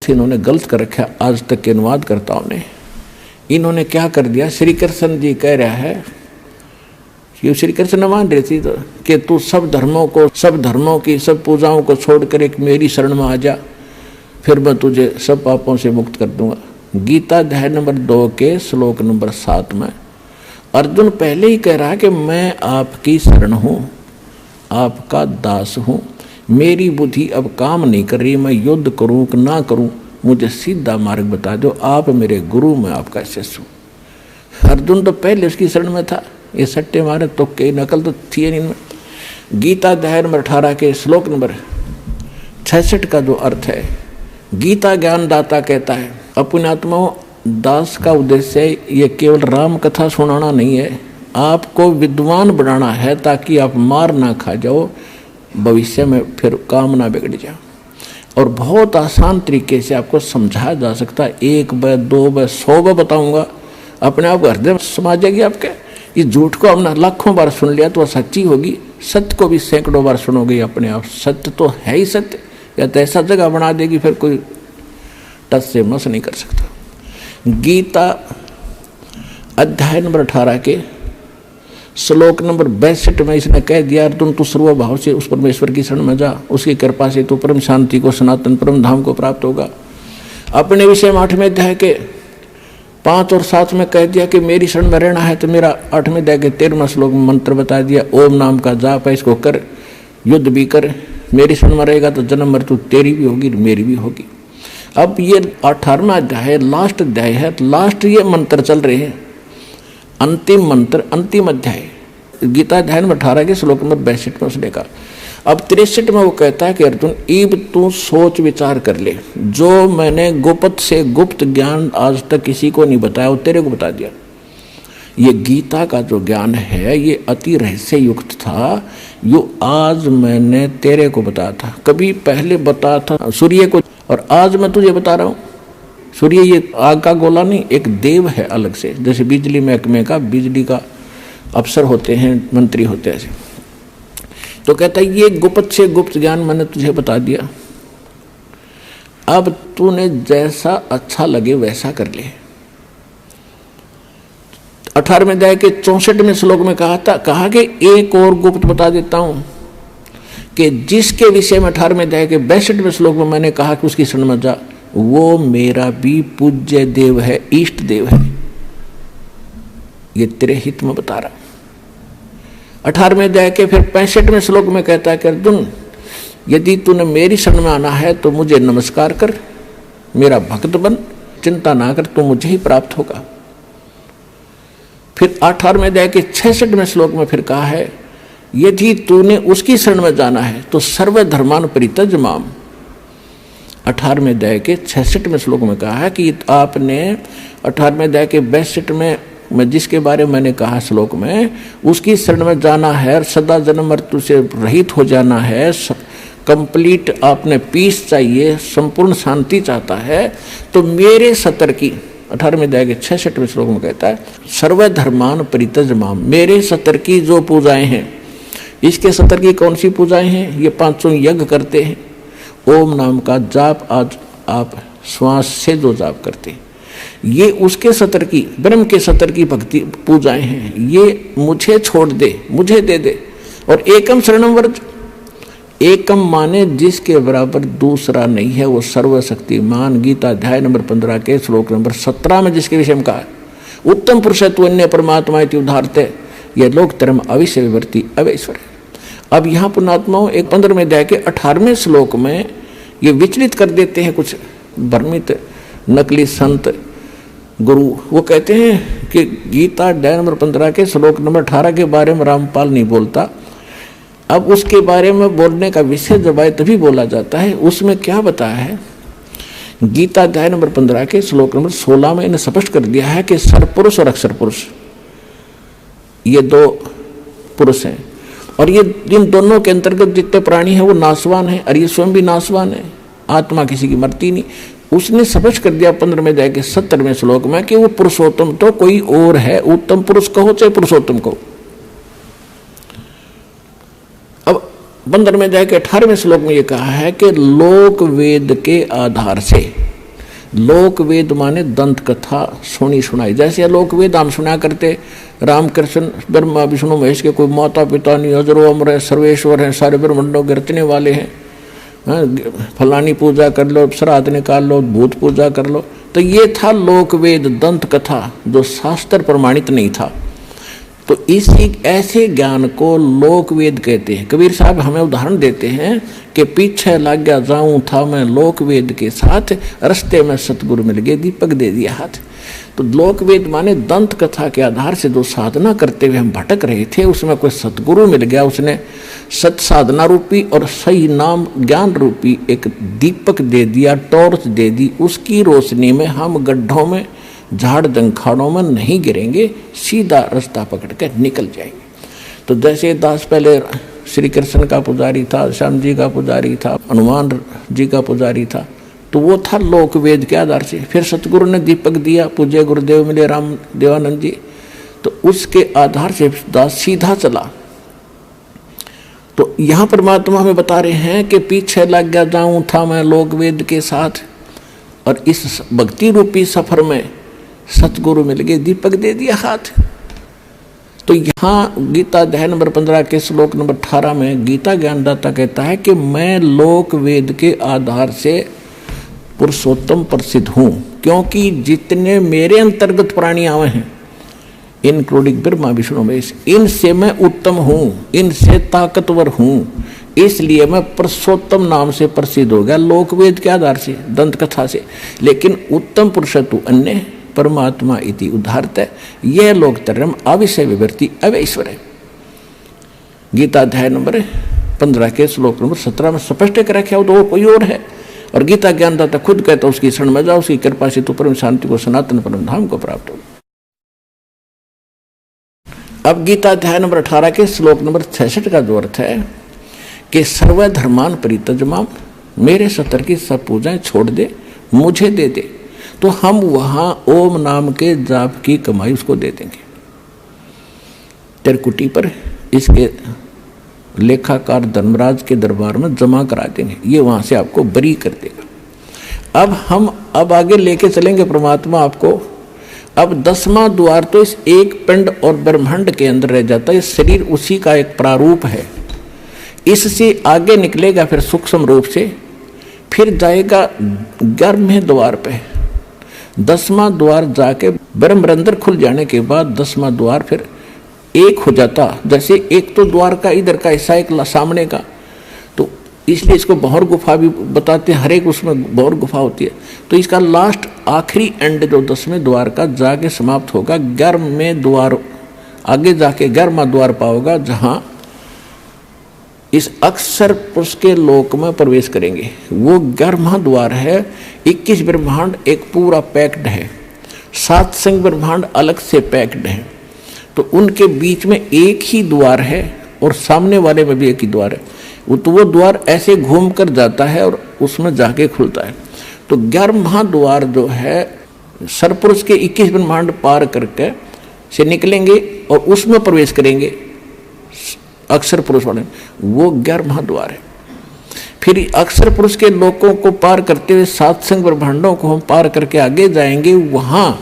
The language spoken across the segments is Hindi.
इन्होंने गलत कर रखा आज तक के अनुवादकर्ताओं ने। इन्होंने क्या कर दिया, श्री कृष्ण जी कह रहा है कि श्री कृष्ण ने मान रही थी तो कि तू सब धर्मों की सब पूजाओं को छोड़कर एक मेरी शरण में आ जा, फिर मैं तुझे सब पापों से मुक्त कर दूंगा। गीता अध्याय नंबर 2 के श्लोक नंबर 7 में अर्जुन पहले ही कह रहा है कि मैं आपकी शरण हूँ, आपका दास हूँ, मेरी बुद्धि अब काम नहीं कर रही, मैं युद्ध करूँ कि ना करूँ, मुझे सीधा मार्ग बता दो, आप मेरे गुरु, मैं आपका शिष्य हूँ। अर्जुन तो पहले उसकी शरण में था, ये सट्टे मारे तो कई नकल तो थी नहीं इनमें। गीता अध्याय नंबर 18 के श्लोक नंबर 66 का जो अर्थ है, गीता ज्ञान दाता कहता है अपने आत्माओं, दास का उद्देश्य ये केवल राम कथा सुनाना नहीं है, आपको विद्वान बनाना है ताकि आप मार ना खा जाओ, भविष्य में फिर काम ना बिगड़ जाए। और बहुत आसान तरीके से आपको समझाया जा सकता है, 1 बार 2 बार 100 बार बताऊंगा, अपने आप हृदय में समा जाएगी आपके। इस झूठ को हमने लाखों बार सुन लिया तो सच्ची होगी, सत्य को भी सैकड़ों बार सुनोगे अपने आप, सत्य तो है ही सत्य, या तो ऐसा जगह बना देगी फिर कोई टस से मस नहीं कर सकता। गीता अध्याय नंबर 18 के श्लोक नंबर 62 में इसने कह दिया, अर्जुन तू सर्वभाव से उस परमेश्वर की शरण में जा, उसकी कृपा से तू परम शांति को, सनातन परम धाम को प्राप्त होगा। अपने विषय में 8वें अध्याय के 5 और 7 में कह दिया कि मेरी शरण में रहना है तो मेरा 8वें अध्याय के 13वें श्लोक में मंत्र बता दिया, ओम नाम का जाप है, इसको कर, युद्ध भी कर, मेरी शरण में रहेगा तो जन्म मृत्यु तेरी भी होगी मेरी भी होगी। अब ये 18वां अध्याय है, लास्ट अध्याय है, लास्ट ये मंत्र चल रहे हैं, अंतिम मंत्र, अंतिम अध्याय गीता अध्याय नंबर 18 के श्लोक नंबर 62 में उसने कहा। अब 63 में वो कहता है कि अर्जुन इब तू सोच विचार कर ले, जो मैंने गुप्त से गुप्त ज्ञान आज तक किसी को नहीं बताया वो तेरे को बता दिया। ये गीता का जो ज्ञान है ये अति रहस्य युक्त था, यो आज मैंने तेरे को बताया था, कभी पहले बताया था सूर्य को, और आज मैं तुझे बता रहा हूँ। सूर्य ये आग का गोला नहीं, एक देव है अलग से, जैसे बिजली महकमे का बिजली का अफसर होते हैं, मंत्री होते हैं ऐसे। तो कहता है ये गुप्त से गुप्त ज्ञान मैंने तुझे बता दिया, अब तूने जैसा अच्छा लगे वैसा कर ले। 18वें अध्याय के 64वें श्लोक में कहा कि एक और गुप्त बता देता हूं कि जिसके विषय में 18वें अध्याय के 62वें श्लोक में मैंने कहा कि उसकी शरण में जा, वो मेरा भी पूज्य देव है, इष्ट देव है। ये तेरे हित में बता रहा। 18वें अध्याय के फिर 65वें श्लोक में कहता है कि अर्जुन यदि तूने मेरी शरण में आना है तो मुझे नमस्कार कर, मेरा भक्त बन, चिंता ना कर, तो मुझे ही प्राप्त होगा। फिर 18वें अध्याय के 66वें श्लोक में फिर कहा है यदि तूने उसकी शरण में जाना है तो सर्व धर्मान परित्यज माम। 18वें अध्याय के 66वें श्लोक में कहा है कि आपने 18वें अध्याय के 62वें में जिसके बारे में मैंने कहा श्लोक में, उसकी शरण में जाना है, सदा जन्म मृत्यु से रहित हो जाना है, कंप्लीट आपने पीस चाहिए, संपूर्ण शांति चाहता है, तो मेरे सतर की 18वें अध्याय के 66वें श्लोक में कहता है सर्व धर्मान परित्यज माम, मेरे सतर की जो पूजाएं हैं, इसके सतर की कौन सी पूजाएं हैं, ये 500 यज्ञ करते हैं, ओम नाम का जाप आज आप श्वास से जो जाप करते हैं, ये उसके सतर की, ब्रह्म के सतर की भक्ति पूजाएं हैं, ये मुझे छोड़ दे, मुझे दे दे। और एकम शरणम व्रज, एकम माने जिसके बराबर दूसरा नहीं है, वो सर्वशक्तिमान। गीता अध्याय नंबर 15 के श्लोक नंबर 17 में जिसके विषय में कहा है उत्तम पुरुषत्व अन्य परमात्मा इति उदाहरते, यह लोक धर्म अविश्य विवर्ती अवैश्वर। अब यहाँ पुण्यात्माओं एक 15वें अध्याय के 18वें श्लोक में ये विचलित कर देते हैं कुछ भ्रमित नकली संत गुरु। वो कहते हैं कि गीता अध्याय नंबर 15 के श्लोक नंबर 18 के बारे में रामपाल नहीं बोलता, अब उसके बारे में बोलने का विषय जब आए तभी बोला जाता है। उसमें क्या बताया है, गीता अध्याय नंबर 15 के श्लोक नंबर 16 में इन्हें स्पष्ट कर दिया है कि सरपुरुष और अक्षर पुरुष ये दो पुरुष हैं, और ये इन दोनों के अंतर्गत जितने प्राणी हैं वो नाशवान है, और ये स्वयं भी नाशवान है। आत्मा किसी की मरती नहीं। उसने स्पष्ट कर दिया 15वें अध्याय के 70वें श्लोक में कि वो पुरुषोत्तम तो कोई और है, उत्तम पुरुष कहो चाहे पुरुषोत्तम कहो। अब 15वें अध्याय के 18वें श्लोक में ये कहा है कि लोक वेद के आधार से, लोक वेद माने दंत कथा सुनी सुनाई, जैसे लोक वेद हम सुना करते, रामकृष्ण ब्रह्मा विष्णु महेश के कोई माता पिता नहीं, अजरो अमर है, सर्वेश्वर हैं, सारे ब्रह्मांडों के रचने वाले हैं, फलानी पूजा कर लो, श्राद्ध निकाल लो, भूत पूजा कर लो। तो ये था लोक वेद दंत कथा जो शास्त्र प्रमाणित नहीं था। तो इसी ऐसे ज्ञान को लोक वेद कहते हैं। कबीर साहब हमें उदाहरण देते हैं कि पीछे लग गया जाऊं था मैं लोक वेद के साथ, रास्ते में सतगुरु मिल गए, दीपक दे दिया हाथ। तो लोक वेद माने दंत कथा के आधार से जो साधना करते हुए हम भटक रहे थे, उसमें कोई सतगुरु मिल गया, उसने सत साधना रूपी और सही नाम ज्ञान रूपी एक दीपक दे दिया, टॉर्च दे दी। उसकी रोशनी में हम गड्ढों में, झाड़ जंखाड़ों में नहीं गिरेंगे, सीधा रास्ता पकड़ कर निकल जाएंगे। तो जैसे दास पहले श्री कृष्ण का पुजारी था, श्याम जी का पुजारी था, हनुमान जी का पुजारी था, तो वो था लोक वेद के आधार से। फिर सतगुरु ने दीपक दिया, पूज्य गुरुदेव मिले राम देवानंद जी, तो उसके आधार से दास सीधा चला। तो यहाँ परमात्मा हमें बता रहे हैं कि पीछे लग गया जाऊं था मैं लोक वेद के साथ, और इस भक्ति रूपी सफर में सतगुरु मिल गए, दीपक दे दिया हाथ। तो यहाँ गीता अध्याय नंबर 15 के श्लोक नंबर 18 में गीता ज्ञानदाता कहता है कि मैं लोक वेद के आधार से पुरुषोत्तम प्रसिद्ध हूँ, क्योंकि जितने मेरे अंतर्गत प्राणी आवे हैं, इंक्लूडिंग ब्रह्मा विष्णु महेश, इनसे मैं उत्तम हूँ, इनसे ताकतवर हूँ, इसलिए मैं पुरुषोत्तम नाम से प्रसिद्ध हो गया लोक वेद के आधार से, दंत कथा से। लेकिन उत्तम पुरुषत्व अन्य परमात्मा इति उदाहरत है, यह लोकतरम अविषय विवर्ती अवैश्वर है। गीता अध्याय नंबर 15 के श्लोक नंबर 17 में स्पष्ट कर रखा हो, तो वो कोई और है। और गीता ज्ञानदाता खुद कहता है उसकी शरण में जाओ, उसकी कृपा से तो परम शांति को, सनातन परम धाम को प्राप्त हो। अब गीता अध्याय नंबर 18 के श्लोक नंबर 66 का जो अर्थ है कि सर्वधर्मान परित्यज्य, मेरे सतर की सब पूजाएं छोड़ दे, मुझे दे दे, तो हम वहां ओम नाम के जाप की कमाई उसको दे देंगे। त्रिकुटी पर इसके लेखाकार धर्मराज के दरबार में जमा करा देंगे, ये वहां से आपको बरी कर देगा। अब आगे लेके चलेंगे परमात्मा आपको। अब 10वां द्वार तो इस एक पिंड और ब्रह्मांड के अंदर रह जाता है, शरीर उसी का एक प्रारूप है। इससे आगे निकलेगा फिर सूक्ष्म रूप से, फिर जाएगा 11वें द्वार पे। 10वां द्वार जाके ब्रह्मरंध्र खुल जाने के बाद 10वां द्वार फिर एक हो जाता। जैसे एक तो द्वार का इधर का हिस्सा, एक सामने का, तो इसलिए इसको बहुर गुफा भी बताते हैं, हर एक उसमें बहुर गुफा होती है। तो इसका लास्ट आखिरी एंड जो 10वें द्वार का जाके समाप्त होगा 11वें द्वार, आगे जाके 11वां द्वार पाओगा, जहां इस अक्षर पुरुष के लोक में प्रवेश करेंगे। वो 11वां द्वार है। 21 ब्रह्मांड एक पूरा पैक्ड है, 7 संग ब्रह्मांड अलग से पैक्ड है, तो उनके बीच में एक ही द्वार है और सामने वाले में भी एक ही द्वार है। तो वो द्वार ऐसे घूम कर जाता है और उसमें जाके खुलता है। तो 11वां द्वार जो है सरपुरुष के 21 ब्रह्मांड पार करके से निकलेंगे और उसमें प्रवेश करेंगे अक्षर पुरुष वाले, वो 11वां द्वार है। फिर अक्षर पुरुष के लोकों को पार करते हुए 7 संग ब्रह्मांडों को हम पार करके आगे जाएंगे। वहाँ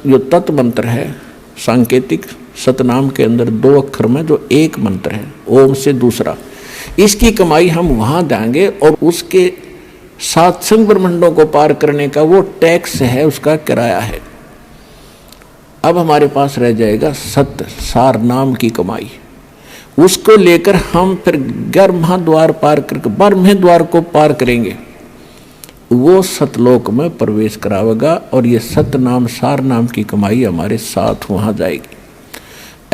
जो तत्व मंत्र है सांकेतिक सतनाम के अंदर 2 अक्षर में जो एक मंत्र है ओम से दूसरा, इसकी कमाई हम वहां देंगे और उसके 7 संग ब्रह्मांडों को पार करने का वो टैक्स है, उसका किराया है। अब हमारे पास रह जाएगा सत्य सार नाम की कमाई, उसको लेकर हम फिर 11वां द्वार पार करके 12वें द्वार को पार करेंगे, वो सतलोक में प्रवेश करावेगा और ये सत्य नाम सार नाम की कमाई हमारे साथ वहां जाएगी।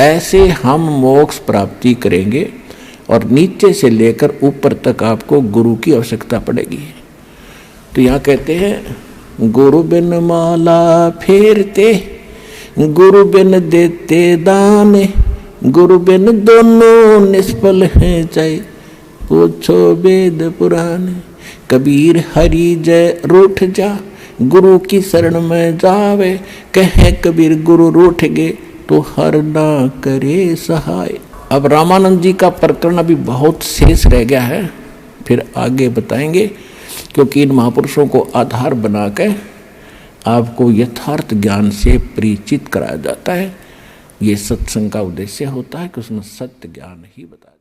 ऐसे हम मोक्ष प्राप्ति करेंगे और नीचे से लेकर ऊपर तक आपको गुरु की आवश्यकता पड़ेगी। तो यहाँ कहते हैं गुरु बिन माला फेरते, गुरु बिन देते दान, गुरु बिन दोनों निष्फल हैं, चाहे पूछो वेद पुराण। कबीर हरि जय रूठ जा, गुरु की शरण में जावे। कहे कबीर गुरु रूठ गे, तो हर ना करे सहाय। अब रामानंद जी का प्रकरण अभी बहुत शेष रह गया है, फिर आगे बताएंगे, क्योंकि इन महापुरुषों को आधार बनाकर आपको यथार्थ ज्ञान से परिचित कराया जाता है। ये सत्संग का उद्देश्य होता है कि उसमें सत्य ज्ञान ही बताया।